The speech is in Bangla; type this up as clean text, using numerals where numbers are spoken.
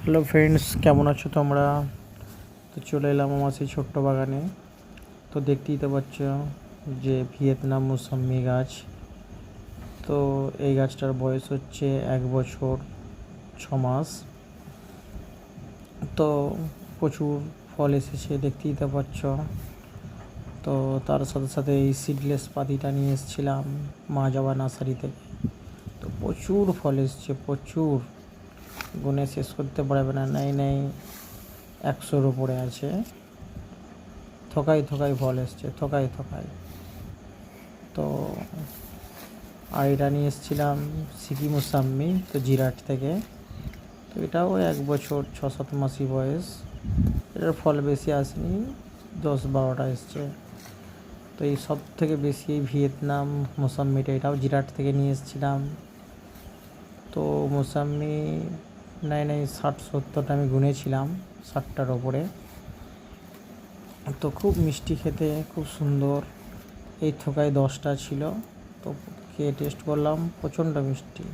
হ্যালো ফ্রেন্ডস, কেমন আছো তোমরা? তো চলে এলাম আমার সেই ছোট্ট বাগানে। তো দেখতেই তো পাচ্ছ যে ভিয়েতনাম মৌসুমি গাছ। তো এই গাছটার বয়স হচ্ছে 1 বছর 6 মাস। তো প্রচুর ফল এসেছে, দেখতেই তো পাচ্ছ। তো তার সাথে সাথে এই সিডলেস পাতিটা নিয়ে এসেছিলাম মা যাওয়া নার্সারি থেকে। তো প্রচুর ফল এসছে, প্রচুর, গুনে শেষ করতে পারবে না। নেই 100-র উপরে আছে। থোকায় থোকায় ফল এসছে, থোকায় থোকায়। তো আর এটা নিয়ে এসেছিলাম সিকিম মৌসাম্মি, তো জিরাট থেকে। তো এটাও 1 বছর 6-7 মাসই বয়স। এটার ফল বেশি আসেনি, 10-12টা এসছে। তো এই সব থেকে বেশি এই ভিয়েতনাম মৌসাম্মিটা, এটাও জিরাট থেকে নিয়ে এসেছিলাম। তো মৌসাম্মি 60-70টা আমি গুনেছিলাম, 60টার ওপরে। তো খুব মিষ্টি খেতে, খুব সুন্দর। এই থোকায় 10টা ছিল। তো খেয়ে টেস্ট করলাম, প্রচণ্ড মিষ্টি।